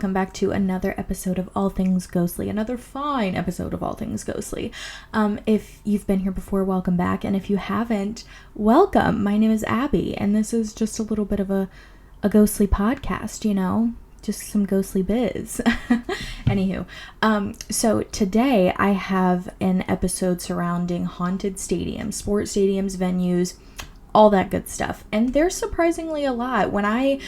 welcome back to another episode of All Things Ghostly, another fine episode of All Things Ghostly. If you've been here before, welcome back, and if you haven't, welcome. My name is Abbie, and this is just a little bit of a ghostly podcast, you know, just some ghostly biz. Anywho, so today I have an episode surrounding haunted stadiums, sports stadiums, venues, all that good stuff. And there's surprisingly a lot. When I,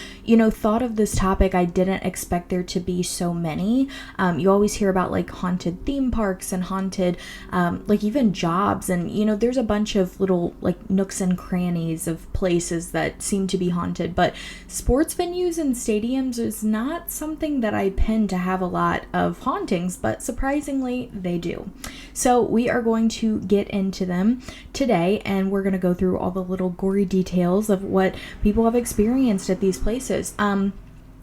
thought of this topic, I didn't expect there to be so many. You always hear about like haunted theme parks and haunted, like even jobs. And, there's a bunch of little like nooks and crannies of places that seem to be haunted. But sports venues and stadiums is not something that I tend to have a lot of hauntings, but surprisingly they do. So we are going to get into them today, and we're going to go through all the little gory details of what people have experienced at these places.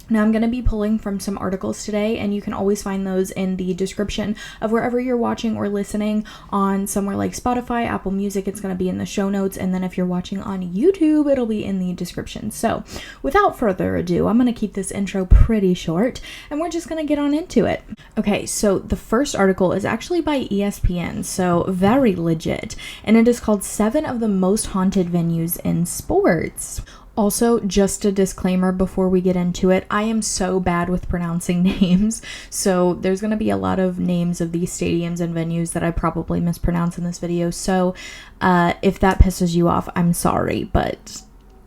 Now I'm going to be pulling from some articles today, and you can always find those in the description of wherever you're watching or listening on somewhere like Spotify, Apple Music. It's going to be in the show notes, and then if you're watching on YouTube, it'll be in the description. So without further ado, I'm going to keep this intro pretty short, and we're just going to get on into it. Okay, so the first article is actually by ESPN, so very legit, and it is called 7 of the Most Haunted Venues in Sports. Also, just a disclaimer before we get into it, I am so bad with pronouncing names, so there's going to be a lot of names of these stadiums and venues that I probably mispronounce in this video, so if that pisses you off, I'm sorry, but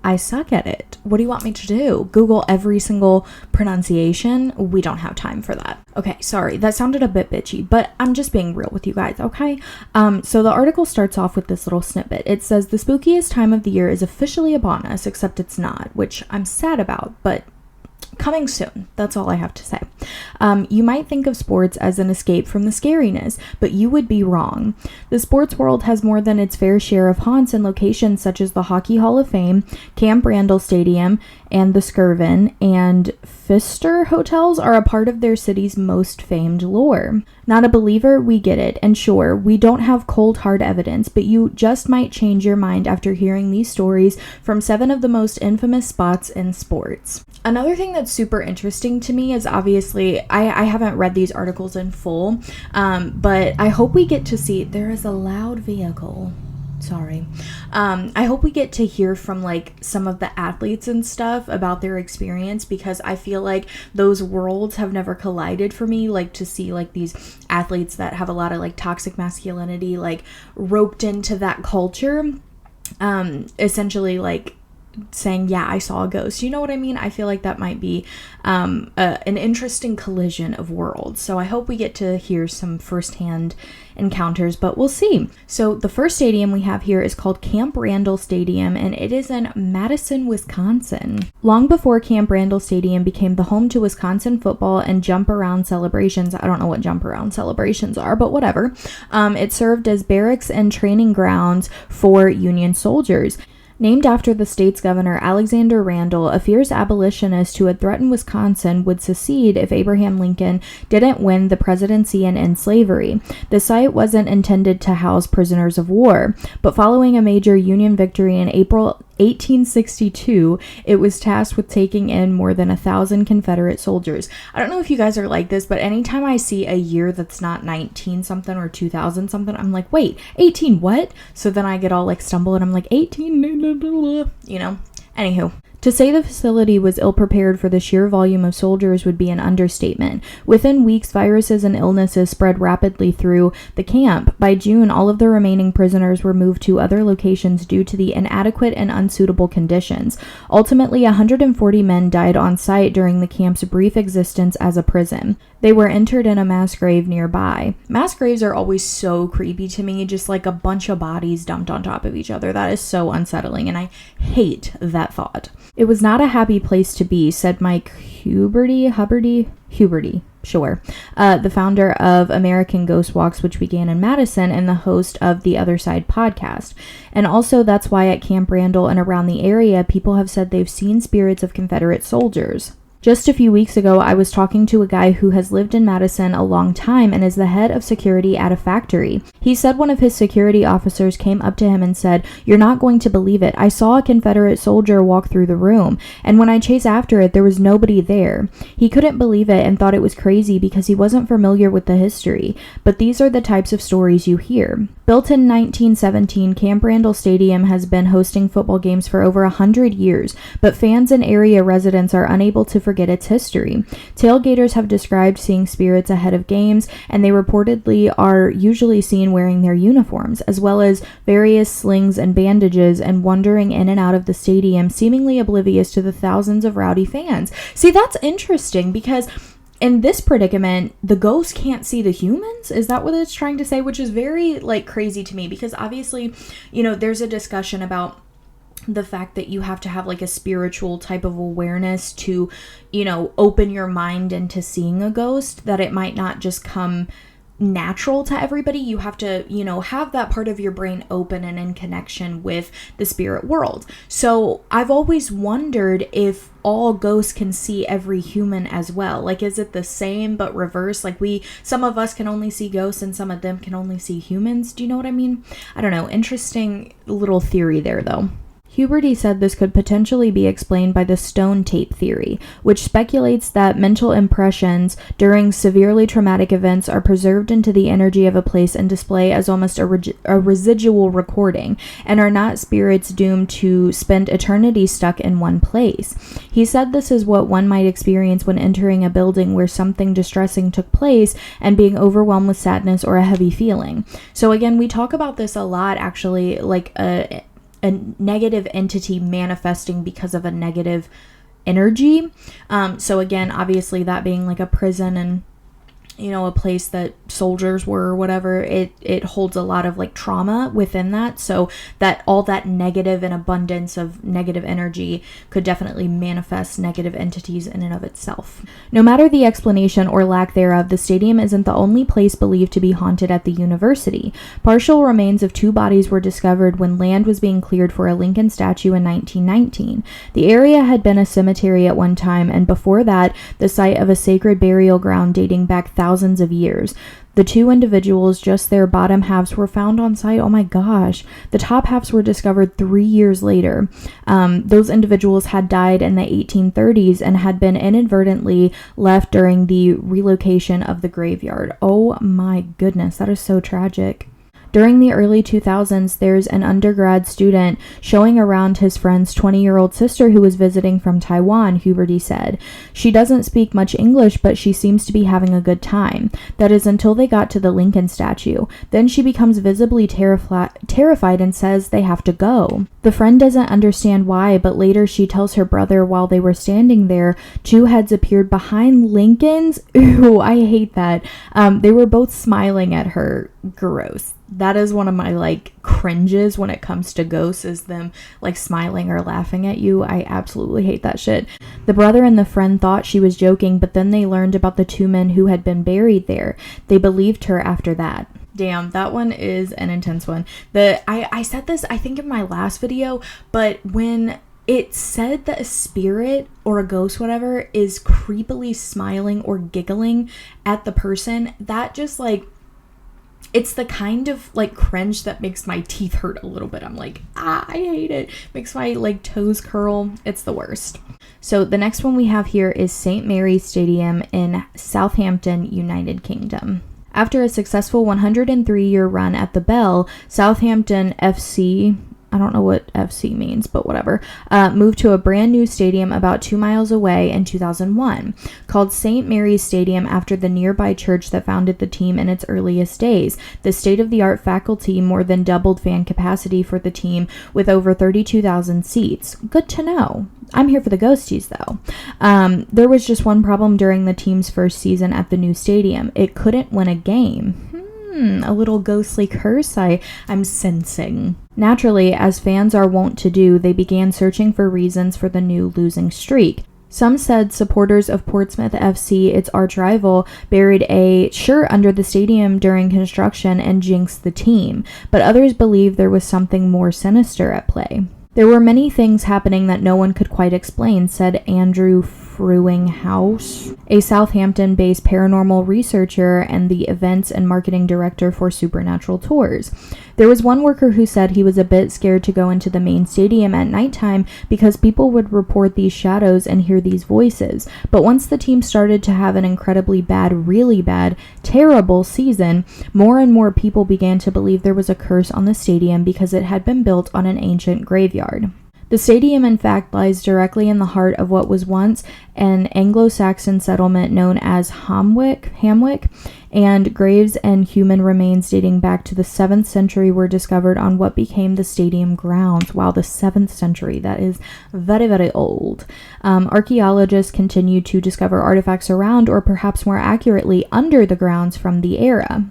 I suck at it. What do you want me to do? Google every single pronunciation? We don't have time for that. Okay, sorry, that sounded a bit bitchy, but I'm just being real with you guys, okay? So the article starts off with this little snippet. It says, the spookiest time of the year is officially upon us, except it's not, which I'm sad about, but coming soon. That's all I have to say. You might think of sports as an escape from the scariness, but you would be wrong. The sports world has more than its fair share of haunts and locations such as the Hockey Hall of Fame, Camp Randall Stadium, and the Skirvin and Pfister hotels are a part of their city's most famed lore. Not a believer? We get it. And sure, we don't have cold hard evidence, but you just might change your mind after hearing these stories from 7 of the most infamous spots in sports. Another thing that's super interesting to me is obviously, I haven't read these articles in full, but I hope we get to see, there is a loud vehicle. Sorry. I hope we get to hear from like some of the athletes and stuff about their experience, because I feel like those worlds have never collided for me, like to see like these athletes that have a lot of like toxic masculinity like roped into that culture, essentially like saying, yeah, I saw a ghost. You know what I mean? I feel like that might be an interesting collision of worlds. So I hope we get to hear some firsthand encounters, but we'll see. So the first stadium we have here is called Camp Randall Stadium, and it is in Madison, Wisconsin. Long before Camp Randall Stadium became the home to Wisconsin football and jump around celebrations, I don't know what jump around celebrations are, but whatever, it served as barracks and training grounds for Union soldiers. Named after the state's governor, Alexander Randall, a fierce abolitionist who had threatened Wisconsin would secede if Abraham Lincoln didn't win the presidency and end slavery. The site wasn't intended to house prisoners of war, but following a major Union victory in April 1862, it was tasked with taking in more than 1,000 Confederate soldiers. I don't know if you guys are like this, but anytime I see a year that's not 19 something or 2000 something, I'm like, wait, 18 what? So then I get all like stumble and I'm like, 18, anywho. To say the facility was ill-prepared for the sheer volume of soldiers would be an understatement. Within weeks, viruses and illnesses spread rapidly through the camp. By June, all of the remaining prisoners were moved to other locations due to the inadequate and unsuitable conditions. Ultimately, 140 men died on site during the camp's brief existence as a prison. They were interred in a mass grave nearby. Mass graves are always so creepy to me, just like a bunch of bodies dumped on top of each other. That is so unsettling, and I hate that thought. It was not a happy place to be, said Mike Huberty, sure, the founder of American Ghost Walks, which began in Madison, and the host of the Other Side podcast. And also, that's why at Camp Randall and around the area, people have said they've seen spirits of Confederate soldiers. Just a few weeks ago, I was talking to a guy who has lived in Madison a long time and is the head of security at a factory. He said one of his security officers came up to him and said, "You're not going to believe it. I saw a Confederate soldier walk through the room, and when I chased after it, there was nobody there." He couldn't believe it and thought it was crazy because he wasn't familiar with the history. But these are the types of stories you hear. Built in 1917, Camp Randall Stadium has been hosting football games for over 100 years, but fans and area residents are unable to forget its history. Tailgaters have described seeing spirits ahead of games, and they reportedly are usually seen wearing their uniforms, as well as various slings and bandages, and wandering in and out of the stadium, seemingly oblivious to the thousands of rowdy fans. See, that's interesting because in this predicament, the ghost can't see the humans? Is that what it's trying to say? Which is very, crazy to me because obviously, there's a discussion about the fact that you have to have, a spiritual type of awareness to, open your mind into seeing a ghost, that it might not just come natural to everybody. You have to, have that part of your brain open and in connection with the spirit world. So I've always wondered if all ghosts can see every human as well. Is it the same but reverse? Some of us can only see ghosts and some of them can only see humans. Do you know what I mean? I don't know. Interesting little theory there though. Huberty said this could potentially be explained by the stone tape theory, which speculates that mental impressions during severely traumatic events are preserved into the energy of a place and display as almost a residual recording, and are not spirits doomed to spend eternity stuck in one place. He said this is what one might experience when entering a building where something distressing took place and being overwhelmed with sadness or a heavy feeling. So again, we talk about this a lot, actually, a negative entity manifesting because of a negative energy. So again, obviously that being a prison and a place that soldiers were or whatever, it holds a lot of trauma within that, so that all that negative and abundance of negative energy could definitely manifest negative entities in and of itself. No matter the explanation or lack thereof, the stadium isn't the only place believed to be haunted at the university. Partial remains of 2 bodies were discovered when land was being cleared for a Lincoln statue in 1919. The area had been a cemetery at one time, and before that, the site of a sacred burial ground dating back thousands of years. The 2 individuals, just their bottom halves, were found on site. Oh my gosh. The top halves were discovered 3 years later. Those individuals had died in the 1830s and had been inadvertently left during the relocation of the graveyard. Oh my goodness, that is so tragic. During the early 2000s, there's an undergrad student showing around his friend's 20-year-old sister who was visiting from Taiwan, Huberty said. She doesn't speak much English, but she seems to be having a good time. That is until they got to the Lincoln statue. Then she becomes visibly terrified and says they have to go. The friend doesn't understand why, but later she tells her brother while they were standing there, 2 heads appeared behind Lincoln's. Ooh, I hate that. They were both smiling at her. Gross. That is one of my cringes when it comes to ghosts, is them smiling or laughing at you. I absolutely hate that shit. The brother and the friend thought she was joking, but then they learned about the 2 men who had been buried there. They believed her after that. Damn, that one is an intense one. I said this, I think, in my last video, but when it said that a spirit or a ghost, whatever, is creepily smiling or giggling at the person, that just it's the kind of cringe that makes my teeth hurt a little bit. I'm I hate it. Makes my toes curl. It's the worst. So the next one we have here is St. Mary's Stadium in Southampton, United Kingdom. After a successful 103-year run at the Bell, Southampton FC, I don't know what FC means, but whatever, moved to a brand new stadium about 2 miles away in 2001, called St. Mary's Stadium after the nearby church that founded the team in its earliest days. The state-of-the-art faculty more than doubled fan capacity for the team with over 32,000 seats. Good to know. I'm here for the ghosties, though. There was just one problem during the team's first season at the new stadium. It couldn't win a game. A little ghostly curse I'm sensing. Naturally, as fans are wont to do, they began searching for reasons for the new losing streak. Some said supporters of Portsmouth FC, its arch rival, buried a shirt under the stadium during construction and jinxed the team, but others believed there was something more sinister at play. There were many things happening that no one could quite explain, said Andrew Frewing House, a Southampton-based paranormal researcher and the events and marketing director for Supernatural Tours. There was one worker who said he was a bit scared to go into the main stadium at nighttime because people would report these shadows and hear these voices. But once the team started to have an incredibly bad, really bad, terrible season, more and more people began to believe there was a curse on the stadium because it had been built on an ancient graveyard. The stadium, in fact, lies directly in the heart of what was once an Anglo-Saxon settlement known as Hamwick, and graves and human remains dating back to the 7th century were discovered on what became the stadium grounds. Wow, the 7th century, that is very, very old. Archaeologists continue to discover artifacts around, or perhaps more accurately, under the grounds from the era.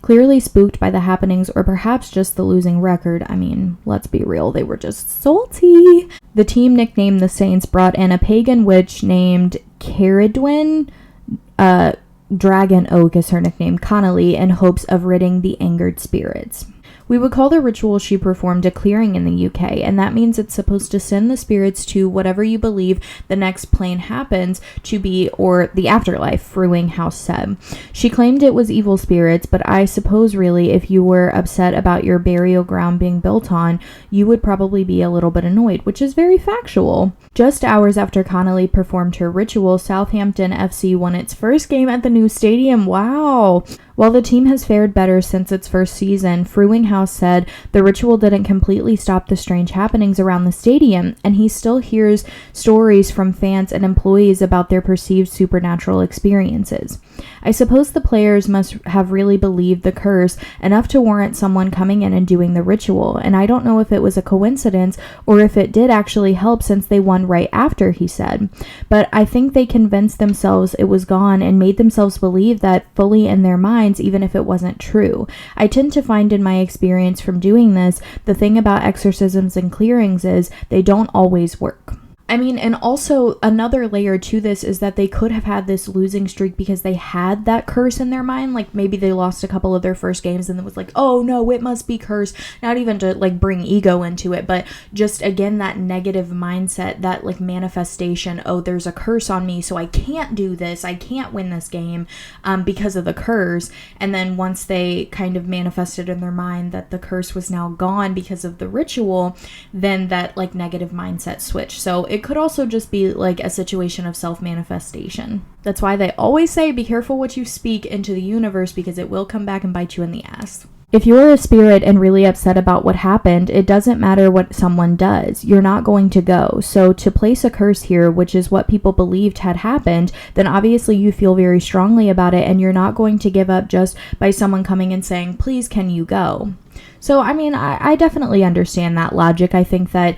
Clearly spooked by the happenings, or perhaps just the losing record. I mean, let's be real, they were just salty. The team, nicknamed the Saints, brought in a pagan witch named Caridwen, Dragon Oak is her nickname, Connolly, in hopes of ridding the angered spirits. We would call the ritual she performed a clearing in the UK, and that means it's supposed to send the spirits to whatever you believe the next plane happens to be, or the afterlife, Frewing House said. She claimed it was evil spirits, but I suppose really if you were upset about your burial ground being built on, you would probably be a little bit annoyed, which is very factual. Just hours after Connolly performed her ritual, Southampton FC won its first game at the new stadium. Wow! While the team has fared better since its first season, Frewing House said the ritual didn't completely stop the strange happenings around the stadium, and he still hears stories from fans and employees about their perceived supernatural experiences. I suppose the players must have really believed the curse enough to warrant someone coming in and doing the ritual, and I don't know if it was a coincidence or if it did actually help since they won right after, he said. But I think they convinced themselves it was gone and made themselves believe that fully in their minds, even if it wasn't true. I tend to find in my experience from doing this, the thing about exorcisms and clearings is they don't always work. I mean, and also another layer to this is that they could have had this losing streak because they had that curse in their mind. Like maybe they lost a couple of their first games and it was like, oh no, it must be cursed. Not even to like bring ego into it, but just again, that negative mindset, that like manifestation. Oh, there's a curse on me, so I can't do this. I can't win this game because of the curse. And then once they kind of manifested in their mind that the curse was now gone because of the ritual, then that like negative mindset switched. So it could also just be like a situation of self-manifestation. That's why they always say be careful what you speak into the universe because it will come back and bite you in the ass. If you're a spirit and really upset about what happened, it doesn't matter what someone does. You're not going to go. So to place a curse here, which is what people believed had happened, then obviously you feel very strongly about it and you're not going to give up just by someone coming and saying, please, can you go? So, I mean, I definitely understand that logic. I think that,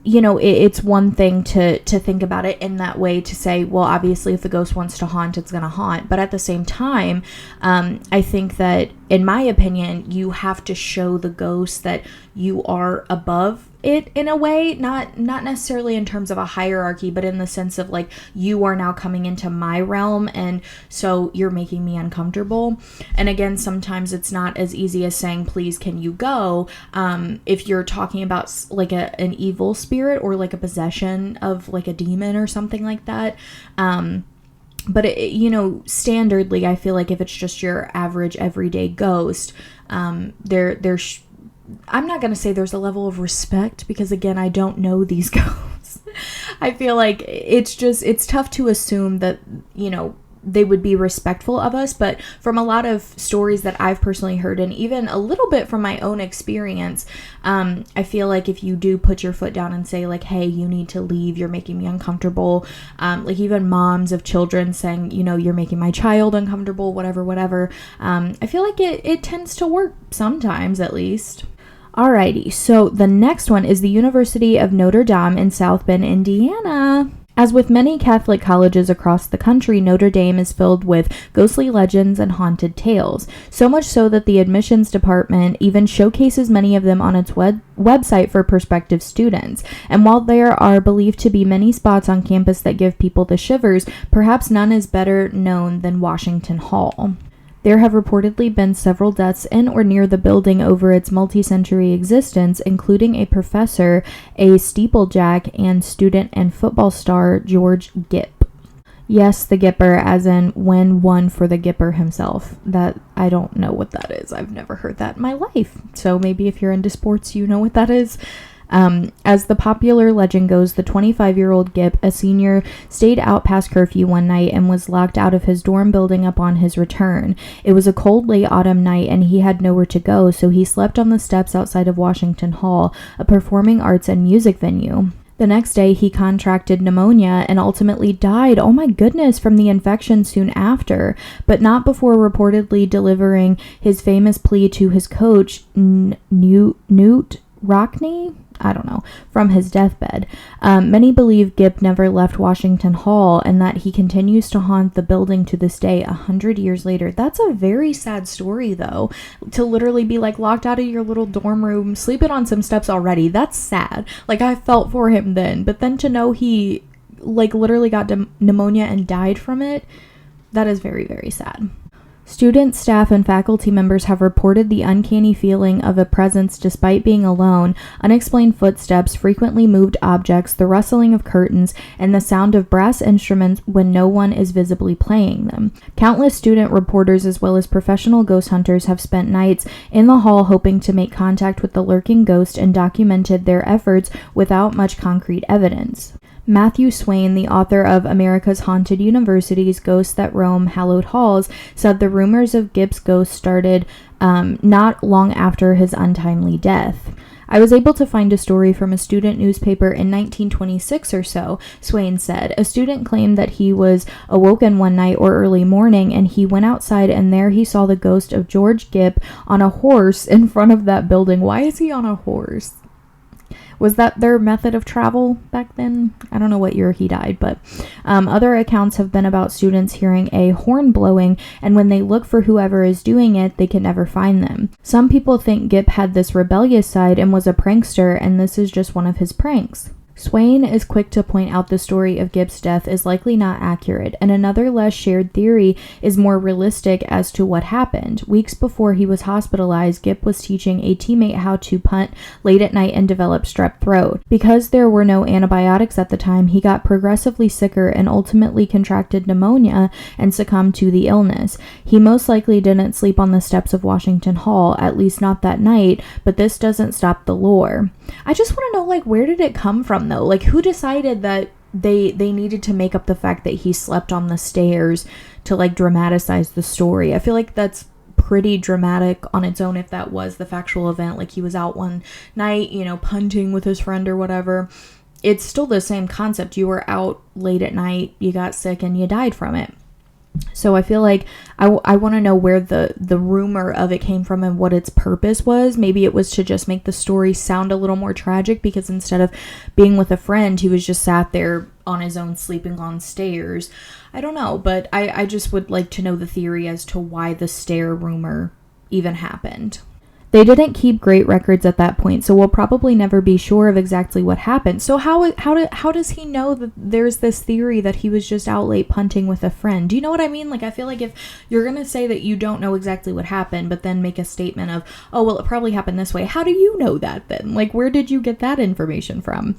you know, it's one thing to think about it in that way, to say, well, obviously if the ghost wants to haunt, it's going to haunt. But at the same time, I think that, in my opinion, you have to show the ghost that you are above it in a way, not necessarily in terms of a hierarchy, but in the sense of like, you are now coming into my realm and so you're making me uncomfortable. And again, sometimes it's not as easy as saying, please, can you go? If you're talking about like an evil spirit or like a possession of like a demon or something like that. But it, you know, standardly, I feel like if it's just your average everyday ghost, there's I'm not going to say there's a level of respect because, again, I don't know these ghosts. I feel like it's tough to assume that, you know, they would be respectful of us. But from a lot of stories that I've personally heard, and even a little bit from my own experience, I feel like if you do put your foot down and say like, hey, you need to leave, you're making me uncomfortable. Like even moms of children saying, you know, you're making my child uncomfortable, whatever. I feel like it tends to work sometimes, at least. Alrighty, so the next one is the University of Notre Dame in South Bend, Indiana. As with many Catholic colleges across the country, Notre Dame is filled with ghostly legends and haunted tales, so much so that the admissions department even showcases many of them on its website for prospective students. And while there are believed to be many spots on campus that give people the shivers, perhaps none is better known than Washington Hall. There have reportedly been several deaths in or near the building over its multi-century existence, including a professor, a steeplejack, and student and football star George Gipp. Yes, the Gipper, as in when one for the Gipper himself. That, I don't know what that is. I've never heard that in my life. So maybe if you're into sports, you know what that is. As the popular legend goes, the 25-year-old Gipp, a senior, stayed out past curfew one night and was locked out of his dorm building upon his return. It was a cold, late autumn night, and he had nowhere to go, so he slept on the steps outside of Washington Hall, a performing arts and music venue. The next day, he contracted pneumonia and ultimately died, oh my goodness, from the infection soon after, but not before reportedly delivering his famous plea to his coach, Newt Rockne? I don't know, from his deathbed. Many believe Gipp never left Washington Hall and that he continues to haunt the building to this day 100 years later. That's a very sad story, though, to literally be like locked out of your little dorm room, sleeping on some steps already. That's sad. Like, I felt for him then, but then to know he like literally got pneumonia and died from it, that is very, very sad. Students, staff, and faculty members have reported the uncanny feeling of a presence despite being alone, unexplained footsteps, frequently moved objects, the rustling of curtains, and the sound of brass instruments when no one is visibly playing them. Countless student reporters as well as professional ghost hunters have spent nights in the hall hoping to make contact with the lurking ghost and documented their efforts without much concrete evidence. Matthew Swain, the author of America's Haunted Universities, Ghosts That Roam Hallowed Halls, said the rumors of Gipp's ghost started not long after his untimely death. I was able to find a story from a student newspaper in 1926 or so, Swain said. A student claimed that he was awoken one night or early morning and he went outside and there he saw the ghost of George Gipp on a horse in front of that building. Why is he on a horse? Was that their method of travel back then? I don't know what year he died, but other accounts have been about students hearing a horn blowing, and when they look for whoever is doing it, they can never find them. Some people think Gipp had this rebellious side and was a prankster, and this is just one of his pranks. Swain is quick to point out the story of Gipp's death is likely not accurate, and another less shared theory is more realistic as to what happened. Weeks before he was hospitalized, Gipp was teaching a teammate how to punt late at night and develop strep throat. Because there were no antibiotics at the time, he got progressively sicker and ultimately contracted pneumonia and succumbed to the illness. He most likely didn't sleep on the steps of Washington Hall, at least not that night, but this doesn't stop the lore. I just want to know, like, where did it come from, though? Like, who decided that they needed to make up the fact that he slept on the stairs to, like, dramatize the story? I feel like that's pretty dramatic on its own if that was the factual event. Like, he was out one night, you know, punting with his friend or whatever. It's still the same concept. You were out late at night, you got sick, and you died from it. So I feel like I want to know where the rumor of it came from and what its purpose was. Maybe it was to just make the story sound a little more tragic because instead of being with a friend, he was just sat there on his own sleeping on stairs. I don't know, but I just would like to know the theory as to why the stair rumor even happened. They didn't keep great records at that point, so we'll probably never be sure of exactly what happened. So how does he know that there's this theory that he was just out late punting with a friend? Do you know what I mean? Like, I feel like if you're going to say that you don't know exactly what happened, but then make a statement of, oh, well, it probably happened this way. How do you know that then? Like, where did you get that information from?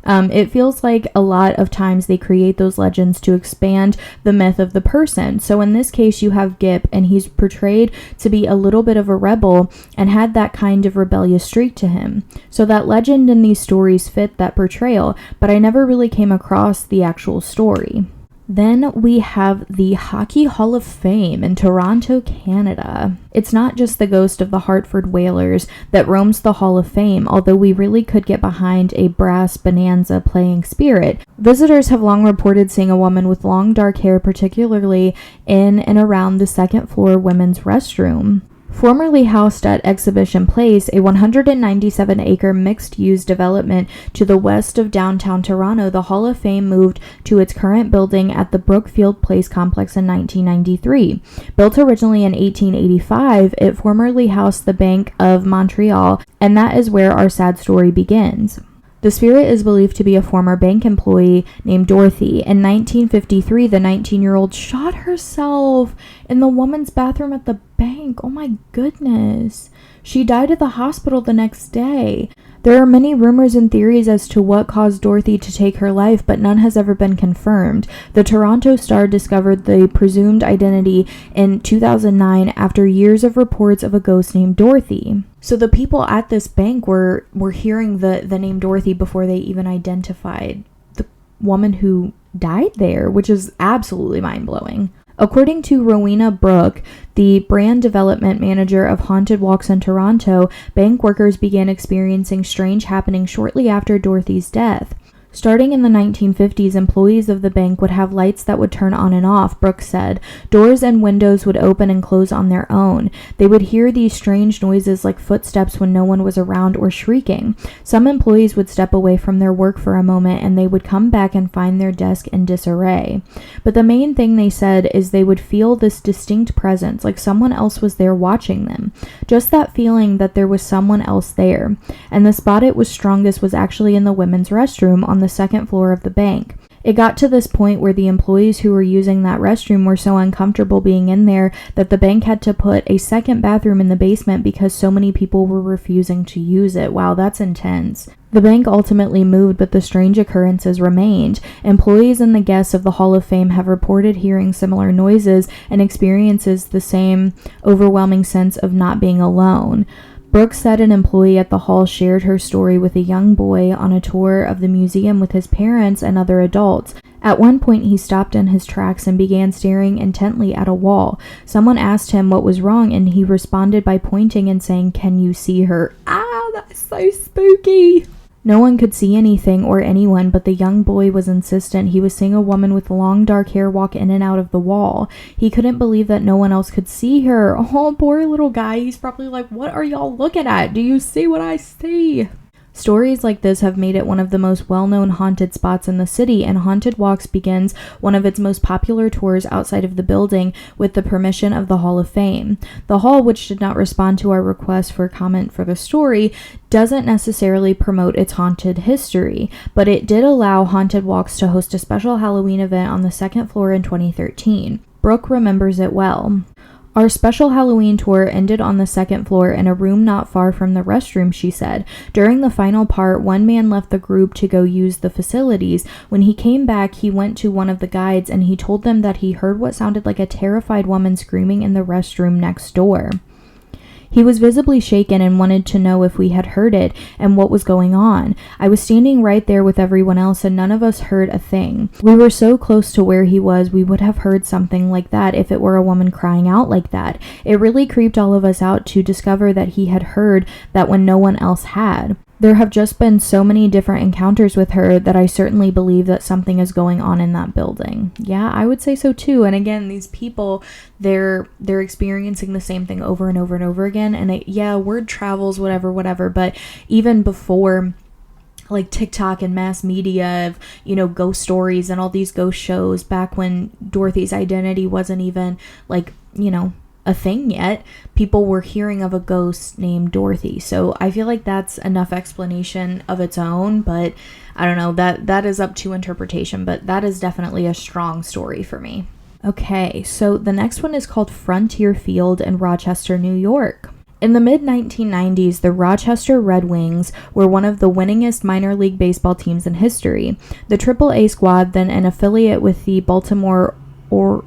It feels like a lot of times they create those legends to expand the myth of the person. So in this case, you have Gipp, and he's portrayed to be a little bit of a rebel and had that kind of rebellious streak to him. So that legend in these stories fit that portrayal, but I never really came across the actual story. Then we have the Hockey Hall of Fame in Toronto, Canada. It's not just the ghost of the Hartford Whalers that roams the Hall of Fame, although we really could get behind a brass bonanza playing spirit. Visitors have long reported seeing a woman with long dark hair, particularly in and around the second floor women's restroom. Formerly housed at Exhibition Place, a 197-acre mixed-use development to the west of downtown Toronto, the Hall of Fame moved to its current building at the Brookfield Place complex in 1993. Built originally in 1885, it formerly housed the Bank of Montreal, and that is where our sad story begins. The spirit is believed to be a former bank employee named Dorothy. In 1953, the 19-year-old shot herself in the woman's bathroom at the bank. Oh my goodness. She died at the hospital the next day. There are many rumors and theories as to what caused Dorothy to take her life, but none has ever been confirmed. The Toronto Star discovered the presumed identity in 2009 after years of reports of a ghost named Dorothy. So the people at this bank were hearing the name Dorothy before they even identified the woman who died there, which is absolutely mind-blowing. According to Rowena Brooke, the brand development manager of Haunted Walks in Toronto, bank workers began experiencing strange happenings shortly after Dorothy's death. Starting in the 1950s, employees of the bank would have lights that would turn on and off, Brooks said. Doors and windows would open and close on their own. They would hear these strange noises like footsteps when no one was around or shrieking. Some employees would step away from their work for a moment and they would come back and find their desk in disarray. But the main thing they said is they would feel this distinct presence, like someone else was there watching them. Just that feeling that there was someone else there. And the spot it was strongest was actually in the women's restroom on the second floor of the bank. It got to this point where the employees who were using that restroom were so uncomfortable being in there that the bank had to put a second bathroom in the basement because so many people were refusing to use it. Wow, that's intense. The bank ultimately moved, but the strange occurrences remained. Employees and the guests of the Hall of Fame have reported hearing similar noises and experiences the same overwhelming sense of not being alone. Brooks said an employee at the hall shared her story with a young boy on a tour of the museum with his parents and other adults. At one point, he stopped in his tracks and began staring intently at a wall. Someone asked him what was wrong, and he responded by pointing and saying, "Can you see her?" Ah, that's so spooky. No one could see anything or anyone, but the young boy was insistent. He was seeing a woman with long dark hair walk in and out of the wall. He couldn't believe that no one else could see her. Oh, poor little guy. He's probably like, what are y'all looking at? Do you see what I see? Stories like this have made it one of the most well-known haunted spots in the city, and Haunted Walks begins one of its most popular tours outside of the building with the permission of the Hall of Fame. The Hall, which did not respond to our request for comment for the story, doesn't necessarily promote its haunted history, but it did allow Haunted Walks to host a special Halloween event on the second floor in 2013. Brooke remembers it well. Our special Halloween tour ended on the second floor in a room not far from the restroom, she said. During the final part, one man left the group to go use the facilities. When he came back, he went to one of the guides and he told them that he heard what sounded like a terrified woman screaming in the restroom next door. He was visibly shaken and wanted to know if we had heard it and what was going on. I was standing right there with everyone else and none of us heard a thing. We were so close to where he was, we would have heard something like that if it were a woman crying out like that. It really creeped all of us out to discover that he had heard that when no one else had. There have just been so many different encounters with her that I certainly believe that something is going on in that building. Yeah, I would say so too. And again, these people, they're experiencing the same thing over and over and over again. And word travels, whatever. But even before like TikTok and mass media of, ghost stories and all these ghost shows, back when Dorothy's identity wasn't even a thing yet, people were hearing of a ghost named Dorothy. So I feel like that's enough explanation of its own, but I don't know, that is up to interpretation, but that is definitely a strong story for me. Okay, so the next one is called Frontier Field in Rochester, New York. In the mid-1990s, the Rochester Red Wings were one of the winningest minor league baseball teams in history. The AAA squad, then an affiliate with the Baltimore Orioles?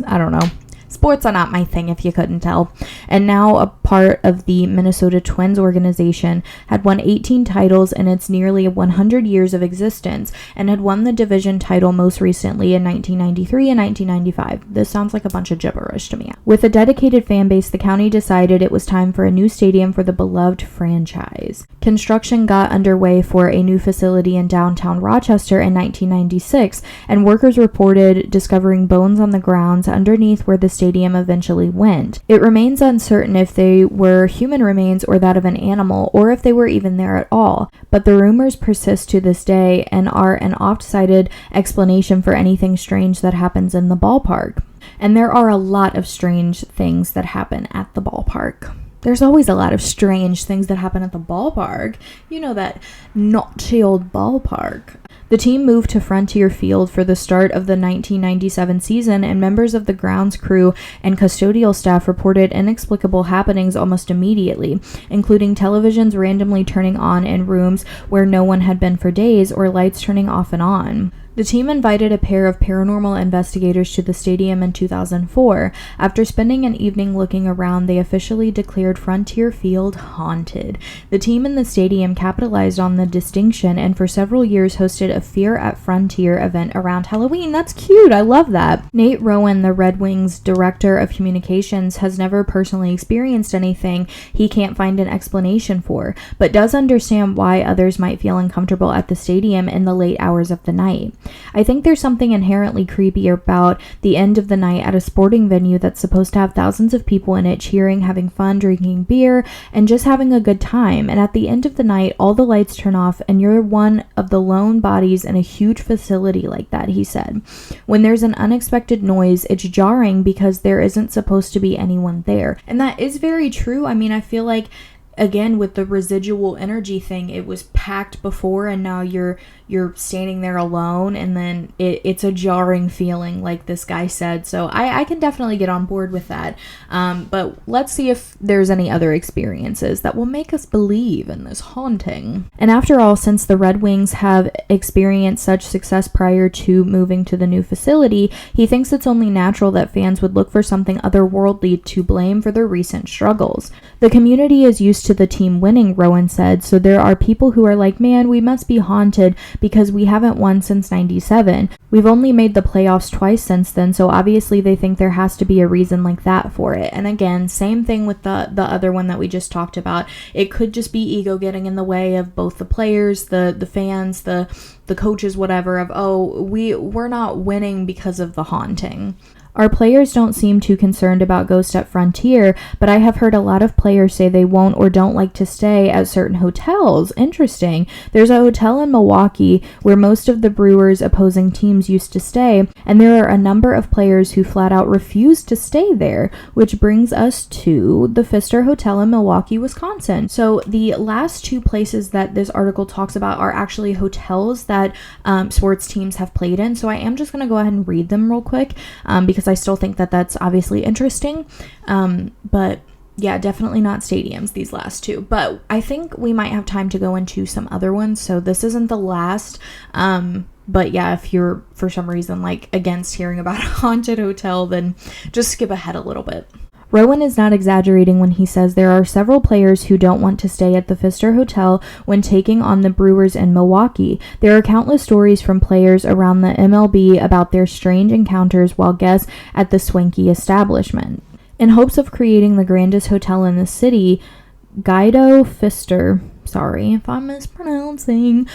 I don't know. Sports are not my thing, if you couldn't tell. And now a part of the Minnesota Twins organization, had won 18 titles in its nearly 100 years of existence, and had won the division title most recently in 1993 and 1995. This sounds like a bunch of gibberish to me. With a dedicated fan base, the county decided it was time for a new stadium for the beloved franchise. Construction got underway for a new facility in downtown Rochester in 1996, and workers reported discovering bones on the grounds underneath where the stadium eventually went. It remains uncertain if they were human remains or that of an animal, or if they were even there at all, but the rumors persist to this day and are an oft-cited explanation for anything strange that happens in the ballpark. And there are a lot of strange things that happen at the ballpark. There's always a lot of strange things that happen at the ballpark. You know, that naughty old ballpark. The team moved to Frontier Field for the start of the 1997 season, and members of the grounds crew and custodial staff reported inexplicable happenings almost immediately, including televisions randomly turning on in rooms where no one had been for days, or lights turning off and on. The team invited a pair of paranormal investigators to the stadium in 2004. After spending an evening looking around, they officially declared Frontier Field haunted. The team in the stadium capitalized on the distinction and for several years hosted a Fear at Frontier event around Halloween. That's cute. I love that. Nate Rowan, the Red Wings director of communications, has never personally experienced anything he can't find an explanation for, but does understand why others might feel uncomfortable at the stadium in the late hours of the night. I think there's something inherently creepy about the end of the night at a sporting venue that's supposed to have thousands of people in it cheering, having fun, drinking beer, and just having a good time. And at the end of the night, all the lights turn off and you're one of the lone bodies in a huge facility like that, he said. When there's an unexpected noise, it's jarring because there isn't supposed to be anyone there. And that is very true. I mean, I feel like, again, with the residual energy thing, it was packed before and now you're standing there alone, and then it's a jarring feeling, like this guy said. So I can definitely get on board with that. But let's see if there's any other experiences that will make us believe in this haunting. And after all, since the Red Wings have experienced such success prior to moving to the new facility, he thinks it's only natural that fans would look for something otherworldly to blame for their recent struggles. The community is used to the team winning, Rowan said, so there are people who are like, man, we must be haunted because we haven't won since 97. We've only made the playoffs twice since then, so obviously they think there has to be a reason like that for it. And again, same thing with the other one that we just talked about. It could just be ego getting in the way of both the players, the fans, the coaches, whatever, of, oh, we're not winning because of the haunting. Our players don't seem too concerned about ghosts at Frontier, but I have heard a lot of players say they won't or don't like to stay at certain hotels. Interesting. There's a hotel in Milwaukee where most of the Brewers' opposing teams used to stay, and there are a number of players who flat out refused to stay there, which brings us to the Pfister Hotel in Milwaukee, Wisconsin. So the last two places that this article talks about are actually hotels that sports teams have played in. So I am just going to go ahead and read them real quick because I still think that that's obviously interesting. But yeah, definitely not stadiums, these last two. But I think we might have time to go into some other ones. So this isn't the last. But yeah, if you're for some reason like against hearing about a haunted hotel, then just skip ahead a little bit. Rowan is not exaggerating when he says there are several players who don't want to stay at the Pfister Hotel when taking on the Brewers in Milwaukee. There are countless stories from players around the MLB about their strange encounters while guests at the swanky establishment. In hopes of creating the grandest hotel in the city, Guido Pfister, sorry if I'm mispronouncing,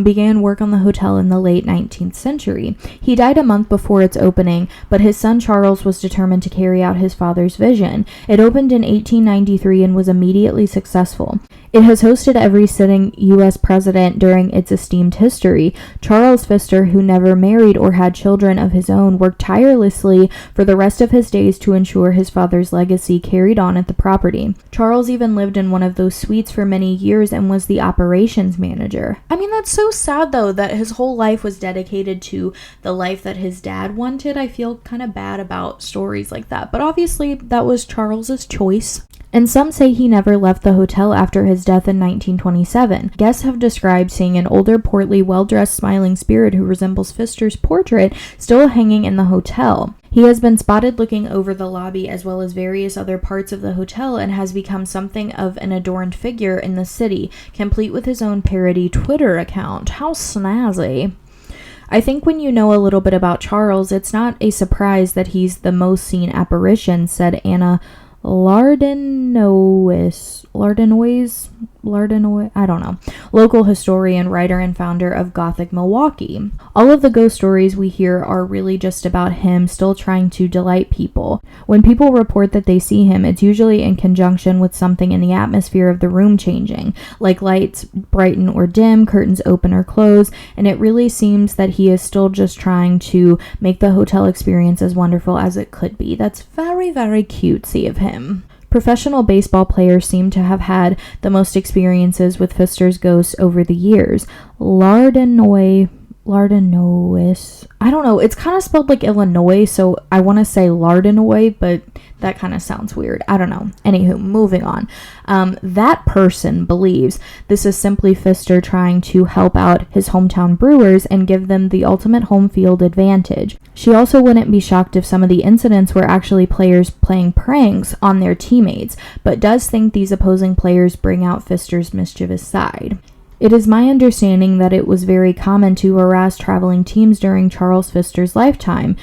began work on the hotel in the late 19th century. He died a month before its opening, but his son Charles was determined to carry out his father's vision. It opened in 1893 and was immediately successful. It has hosted every sitting U.S. president during its esteemed history. Charles Pfister, who never married or had children of his own, worked tirelessly for the rest of his days to ensure his father's legacy carried on at the property. Charles even lived in one of those suites for many years and was the operations manager. I mean, that's so sad though, that his whole life was dedicated to the life that his dad wanted. I feel kind of bad about stories like that, but obviously that was Charles's choice. And some say he never left the hotel after his death in 1927. Guests have described seeing an older, portly, well-dressed, smiling spirit who resembles Pfister's portrait still hanging in the hotel. He has been spotted looking over the lobby as well as various other parts of the hotel and has become something of an adorned figure in the city, complete with his own parody Twitter account. How snazzy. I think when you know a little bit about Charles, it's not a surprise that he's the most seen apparition, said Anna Lardenois, I don't know, local historian, writer, and founder of Gothic Milwaukee. All of the ghost stories we hear are really just about him still trying to delight people. When people report that they see him, it's usually in conjunction with something in the atmosphere of the room changing, like lights brighten or dim, curtains open or close, and it really seems that he is still just trying to make the hotel experience as wonderful as it could be. That's very, very cutesy of him. Professional baseball players seem to have had the most experiences with Pfister's ghost over the years. Lardenois, I don't know, it's kind of spelled like Illinois, so I want to say Lardenois, but that kind of sounds weird. I don't know. Anywho, moving on. That person believes this is simply Pfister trying to help out his hometown Brewers and give them the ultimate home field advantage. She also wouldn't be shocked if some of the incidents were actually players playing pranks on their teammates, but does think these opposing players bring out Pfister's mischievous side. It is my understanding that it was very common to harass traveling teams during Charles Pfister's lifetime,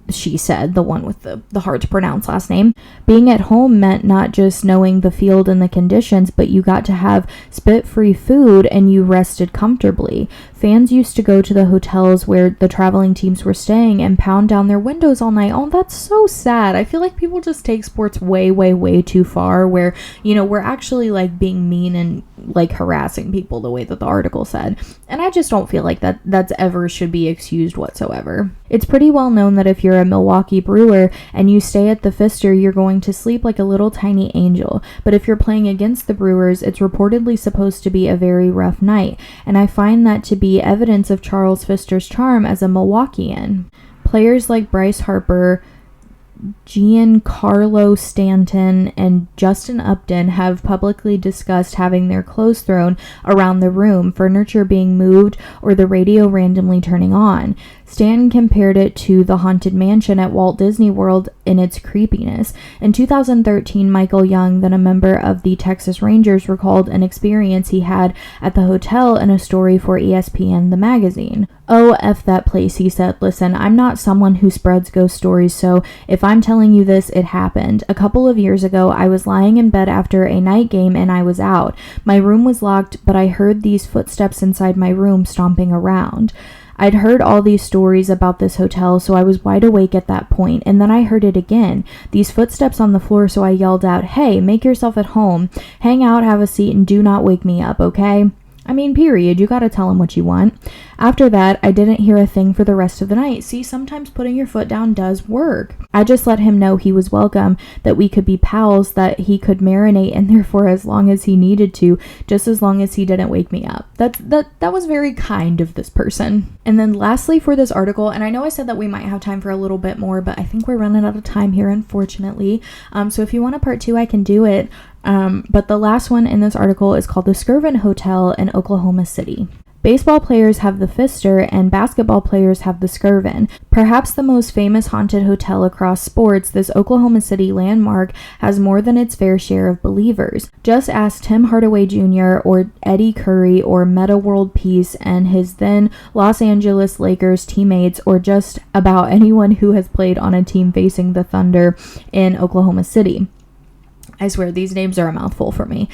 she said, the one with the hard to pronounce last name. Being at home meant not just knowing the field and the conditions, but you got to have spit-free food and you rested comfortably. Fans used to go to the hotels where the traveling teams were staying and pound down their windows all night. Oh, that's so sad. I feel like people just take sports way, way, way too far where, we're actually like being mean and like harassing people the way that the article said. And I just don't feel like that's ever should be excused whatsoever. It's pretty well known that if you're a Milwaukee Brewer and you stay at the Pfister, you're going to sleep like a little tiny angel. But if you're playing against the Brewers, it's reportedly supposed to be a very rough night. And I find that to be evidence of Charles Pfister's charm as a Milwaukeean. Players like Bryce Harper, Giancarlo Stanton, and Justin Upton have publicly discussed having their clothes thrown around the room, furniture being moved, or the radio randomly turning on. Stanton compared it to the Haunted Mansion at Walt Disney World in its creepiness. In 2013, Michael Young, then a member of the Texas Rangers, recalled an experience he had at the hotel in a story for ESPN, the magazine. "Oh, F that place," he said. "Listen, I'm not someone who spreads ghost stories, so if I'm telling you this, it happened. A couple of years ago, I was lying in bed after a night game and I was out. My room was locked, but I heard these footsteps inside my room stomping around. I'd heard all these stories about this hotel, so I was wide awake at that point, and then I heard it again. These footsteps on the floor, so I yelled out, 'Hey, make yourself at home. Hang out, have a seat, and do not wake me up, okay?' I mean, period. You gotta tell him what you want. After that, I didn't hear a thing for the rest of the night. See, sometimes putting your foot down does work. I just let him know he was welcome, that we could be pals, that he could marinate in there for as long as he needed to, just as long as he didn't wake me up." That was very kind of this person. And then lastly for this article, and I know I said that we might have time for a little bit more, but I think we're running out of time here, unfortunately. So if you want a part 2, I can do it. But the last one in this article is called the Skirvin Hotel in Oklahoma City. Baseball players have the Pfister and basketball players have the Skirvin. Perhaps the most famous haunted hotel across sports, this Oklahoma City landmark has more than its fair share of believers. Just ask Tim Hardaway Jr. or Eddie Curry or Meta World Peace and his then Los Angeles Lakers teammates, or just about anyone who has played on a team facing the Thunder in Oklahoma City. I swear, these names are a mouthful for me.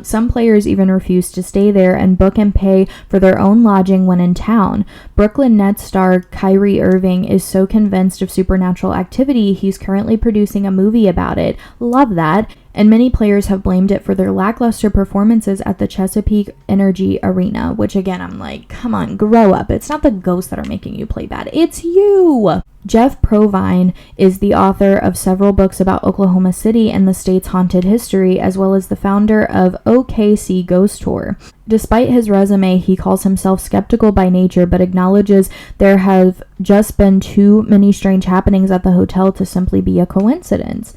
Some players even refuse to stay there and book and pay for their own lodging when in town. Brooklyn Nets star Kyrie Irving is so convinced of supernatural activity, he's currently producing a movie about it. Love that. And many players have blamed it for their lackluster performances at the Chesapeake Energy Arena, which again, I'm like, come on, grow up. It's not the ghosts that are making you play bad. It's you. Jeff Provine is the author of several books about Oklahoma City and the state's haunted history, as well as the founder of OKC Ghost Tour. Despite his resume, he calls himself skeptical by nature, but acknowledges there have just been too many strange happenings at the hotel to simply be a coincidence.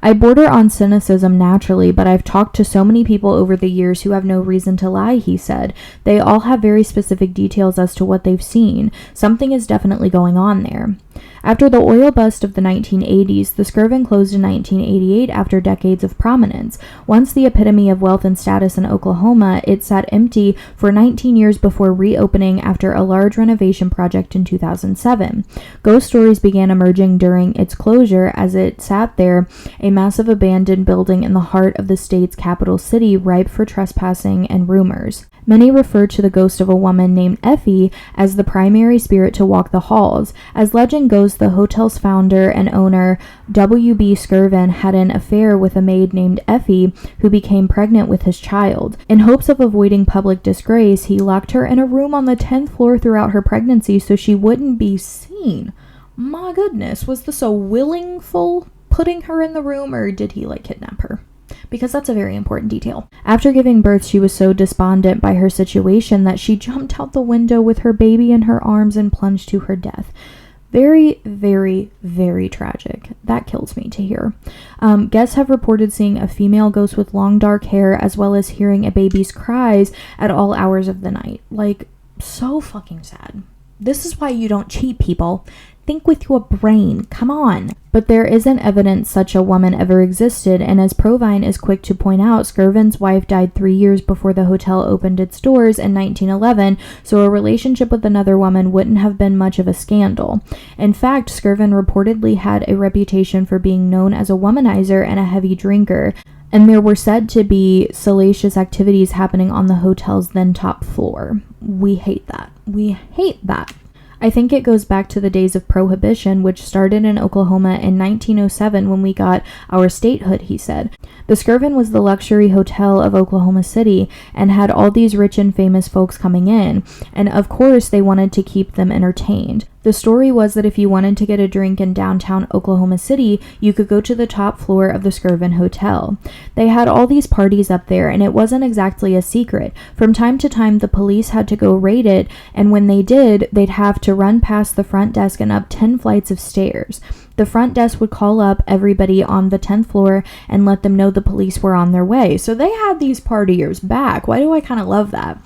"I border on cynicism naturally, but I've talked to so many people over the years who have no reason to lie," he said. "They all have very specific details as to what they've seen. Something is definitely going on there." After the oil bust of the 1980s, the Skirvin closed in 1988 after decades of prominence. Once the epitome of wealth and status in Oklahoma, it sat empty for 19 years before reopening after a large renovation project in 2007. Ghost stories began emerging during its closure as it sat there, a massive abandoned building in the heart of the state's capital city, ripe for trespassing and rumors. Many refer to the ghost of a woman named Effie as the primary spirit to walk the halls. As legend goes, the hotel's founder and owner, W.B. Skirvin, had an affair with a maid named Effie, who became pregnant with his child. In hopes of avoiding public disgrace, he locked her in a room on the 10th floor throughout her pregnancy so she wouldn't be seen. My goodness, was this a willful putting her in the room, or did he like kidnap her? Because that's a very important detail. After giving birth, she was so despondent by her situation that she jumped out the window with her baby in her arms and plunged to her death. Very, very, very tragic. That kills me to hear. Guests have reported seeing a female ghost with long dark hair, as well as hearing a baby's cries at all hours of the night. Like, so fucking sad. This is why you don't cheat, people. Think with your brain. Come on. But there isn't evidence such a woman ever existed, and as Provine is quick to point out, Skirvin's wife died 3 years before the hotel opened its doors in 1911, so a relationship with another woman wouldn't have been much of a scandal. In fact, Skirvin reportedly had a reputation for being known as a womanizer and a heavy drinker, and there were said to be salacious activities happening on the hotel's then top floor. We hate that. We hate that. I think it goes back to the days of Prohibition, which started in Oklahoma in 1907 when we got our statehood, he said. The Skirvin was the luxury hotel of Oklahoma City and had all these rich and famous folks coming in, and of course they wanted to keep them entertained. The story was that if you wanted to get a drink in downtown Oklahoma City, you could go to the top floor of the Skirvin Hotel. They had all these parties up there, and it wasn't exactly a secret. From time to time, the police had to go raid it, and when they did, they'd have to run past the front desk and up 10 flights of stairs. The front desk would call up everybody on the 10th floor and let them know the police were on their way. So they had these partiers back. Why do I kind of love that?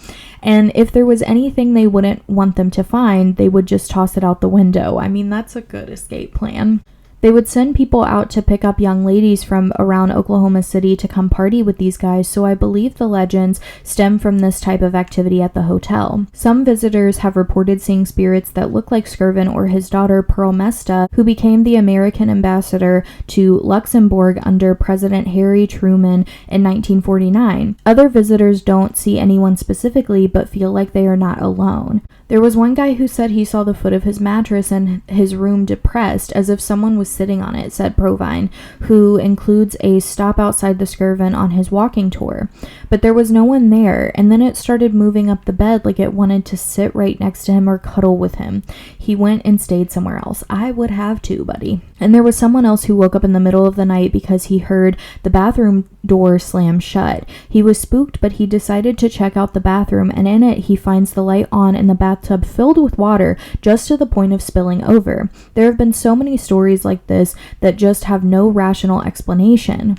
And if there was anything they wouldn't want them to find, they would just toss it out the window. I mean, that's a good escape plan. They would send people out to pick up young ladies from around Oklahoma City to come party with these guys, so I believe the legends stem from this type of activity at the hotel. Some visitors have reported seeing spirits that look like Skirvin or his daughter Pearl Mesta, who became the American ambassador to Luxembourg under President Harry Truman in 1949. Other visitors don't see anyone specifically, but feel like they are not alone. There was one guy who said he saw the foot of his mattress in his room depressed, as if someone was sitting on it, said Provine, who includes a stop outside the Skirvin on his walking tour. But there was no one there, and then it started moving up the bed like it wanted to sit right next to him or cuddle with him. He went and stayed somewhere else. I would have too, buddy. And there was someone else who woke up in the middle of the night because he heard the bathroom door slam shut. He was spooked, but he decided to check out the bathroom, and in it he finds the light on and the bathtub filled with water just to the point of spilling over. There have been so many stories like this that just have no rational explanation.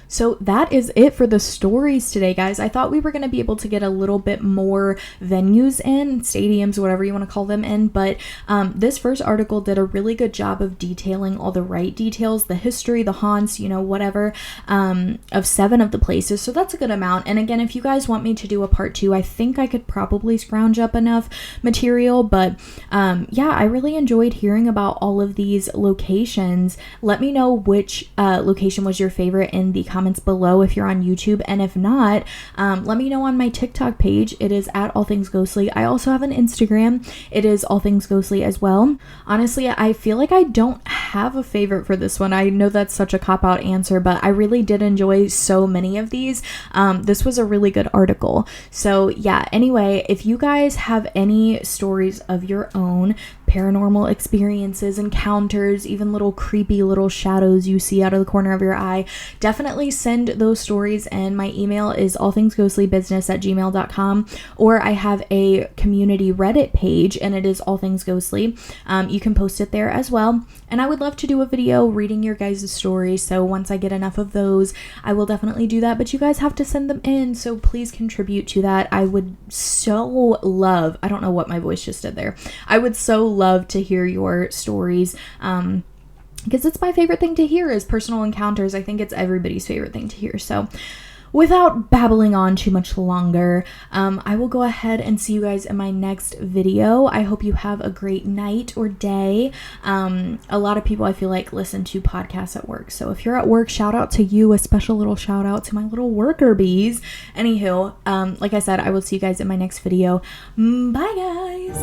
So that is it for the stories today, guys. I thought we were going to be able to get a little bit more venues in, stadiums, whatever you want to call them in, but this first article did a really good job of detailing all the right details, the history, the haunts, whatever, of 7 of the places. So that's a good amount. And again, if you guys want me to do a part 2, I think I could probably scrounge up enough material, but yeah, I really enjoyed hearing about all of these locations. Let me know which location was your favorite in the comments below if you're on YouTube, and if not, let me know on my TikTok page. It is at allthingsghostly. I also have an Instagram. It is allthingsghostly as well. Honestly, I feel like I don't have a favorite for this one. I know that's such a cop-out answer, but I really did enjoy so many of these. This was a really good article. So yeah, anyway, if you guys have any stories of your own, paranormal experiences, encounters, even little creepy little shadows you see out of the corner of your eye, definitely send those stories in. My email is allthingsghostlybusiness@gmail.com, or I have a community Reddit page and it is allthingsghostly. You can post it there as well, and I would love to do a video reading your guys' stories, so once I get enough of those, I will definitely do that, but you guys have to send them in, so please contribute to that. I would so love, I don't know what my voice just did there, I would so love to hear your stories, because it's my favorite thing to hear is personal encounters. I think it's everybody's favorite thing to hear. So without babbling on too much longer, I will go ahead and see you guys in my next video. I hope you have a great night or day. A lot of people, I feel like, listen to podcasts at work. So if you're at work, shout out to you. A special little shout out to my little worker bees. Anywho, like I said, I will see you guys in my next video. Bye, guys.